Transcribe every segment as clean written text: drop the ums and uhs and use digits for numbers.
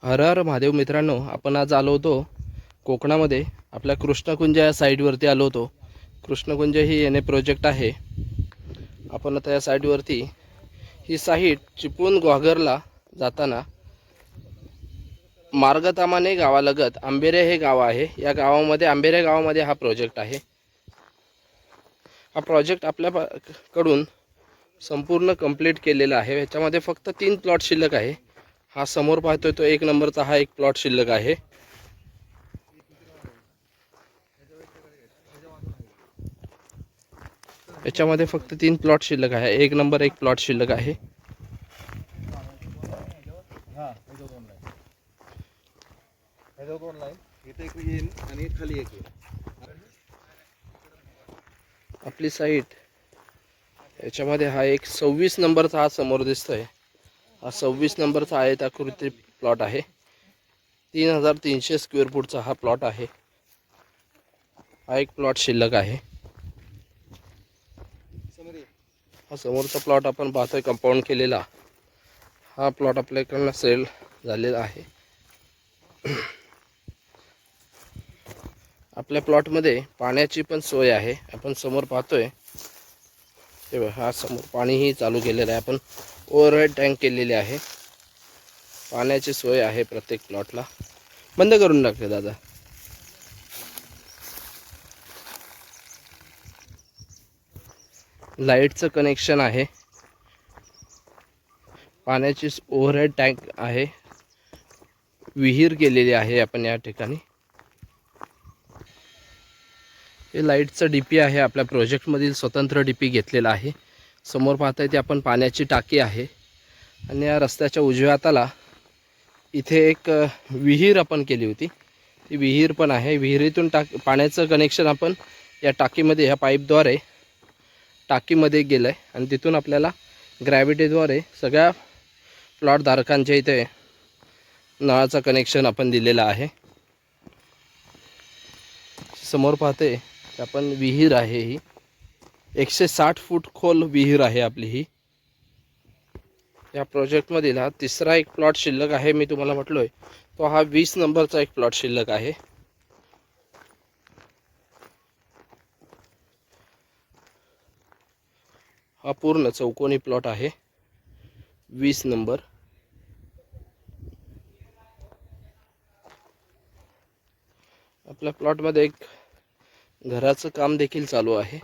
हर हर महादेव मित्रांनो, आपण आज आलो होतो कोकणामध्ये आपल्या कृष्णकुंज या साईडवरती आलो होतो। कृष्णकुंज ही एन ए प्रोजेक्ट आहे। आपण आता या साईडवरती ही साईट चिपळूण घागरला जाताना मार्गतामाने गावालगत आंबेरे हे गाव आहे। या गावामध्ये आंबेरे गावामध्ये हा प्रोजेक्ट आहे। हा प्रोजेक्ट आपल्याकडून संपूर्ण कंप्लीट केलेला आहे। याच्यामध्ये फक्त 3 प्लॉट शिल्लक आहे। हा समोर पाहतोय तो 1 नंबरचा हा एक प्लॉट शिल्लक आहे। याच्यामध्ये फक्त 3 प्लॉट शिल्लक आहे। 1 नंबर एक प्लॉट शिल्लक आहे। आपली साईट याच्यामध्ये हा एक 26 नंबरचा हा समोर दिसतोय। हा 26 नंबरचा आयताकृती प्लॉट आहे। 3300 स्क्वेअर फूटचा हा प्लॉट आहे। हा एक प्लॉट शिल्लक आहे। हा समोरचा प्लॉट आपण पाहतोय कंपाऊंड केलेला। हा प्लॉट आपल्याकडनं सेल झालेला आहे। आपल्या प्लॉटमध्ये पाण्याची पण सोय आहे। आपण समोर पाहतोय तेव्हा हा समोर पाणीही चालू केलेलं आहे। आपण ओव्हरहेड टँक केलेले आहे। पाण्याची सोय आहे प्रत्येक प्लॉटला। बंद करून टाकले दादा। लाईटचं कनेक्शन आहे। पाण्याची ओव्हरहेड टँक आहे। विहीर केलेली आहे आपण या ठिकाणी। हे लाईटचं डीपी आहे। आपल्या प्रोजेक्टमधील स्वतंत्र डीपी घेतलेला आहे। समोर पाहताय ते आपण पाण्याची टाकी आहे। आणि या रस्त्याच्या उजव्या हाताला इथे एक विहीर आपण केली होती। ती विहीर पण आहे। विहिरीतून पाण्याचं कनेक्शन आपण या टाकीमध्ये ह्या पाईपद्वारे टाकीमध्ये गेलं आहे आणि तिथून आपल्याला ग्रॅव्हिटीद्वारे सगळ्या प्लॉट धारकांच्या इथे नळाचं कनेक्शन आपण दिलेलं आहे। समोर पाहते आपण विहीर आहे। ही 160 फूट खोल विहीर आहे आपली ही। या प्रोजेक्टमधील हा तिसरा एक प्लॉट शिल्लक आहे। मी तुम्हाला म्हटलोय तो हा 20 नंबरचा एक प्लॉट शिल्लक आहे। हा पूर्ण चौकोनी प्लॉट आहे 20 नंबर। आपल्या प्लॉटमध्ये एक घराचं काम देखील चालू आहे।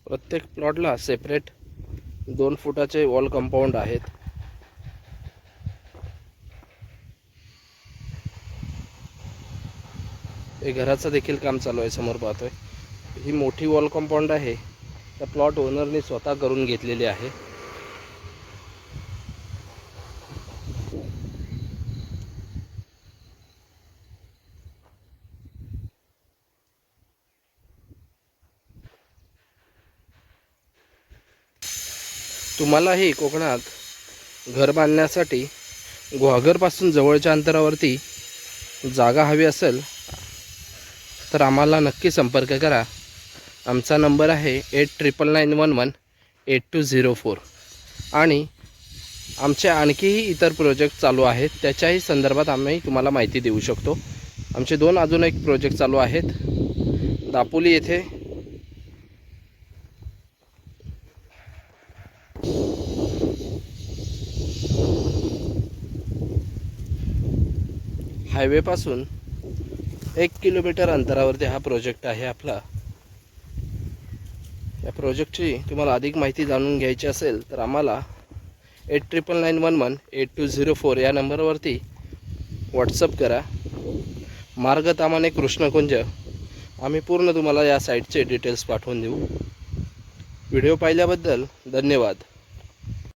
प्रत्येक प्लॉटला सेपरेट 2 फुटाचे वॉल कंपाऊंड आहेत। हे घराचं देखील काम चालू आहे। समोर पाहतोय ही मोठी वॉल कंपाऊंड आहे। त्या प्लॉट ओनरने स्वतः करून घेतलेली आहे। तुम्हालाही कोकणात घर बांधण्यासाठी घागरपासून जवळच्या अंतरावरती जागा हवी असेल तर आम्हाला नक्की संपर्क करा। आमचा नंबर आहे 8991188204 आणि आमचे आणखीही इतर प्रोजेक्ट चालू आहेत। त्याच्याही संदर्भात आम्ही तुम्हाला माहिती देऊ शकतो। आमचे 2 अजून एक प्रोजेक्ट चालू आहेत दापोली येथे। हायवेपासून 1 किलोमीटर अंतरावरती हा प्रोजेक्ट आहे आपला। या प्रोजेक्टची तुम्हाला अधिक माहिती जाणून घ्यायची असेल तर आम्हाला 8991188204 या नंबरवरती व्हॉट्सअप करा। मार्गतामाने कृष्णकुंज आम्ही पूर्ण तुम्हाला या साईटचे डिटेल्स पाठवून देऊ। व्हिडिओ पाहिल्याबद्दल धन्यवाद।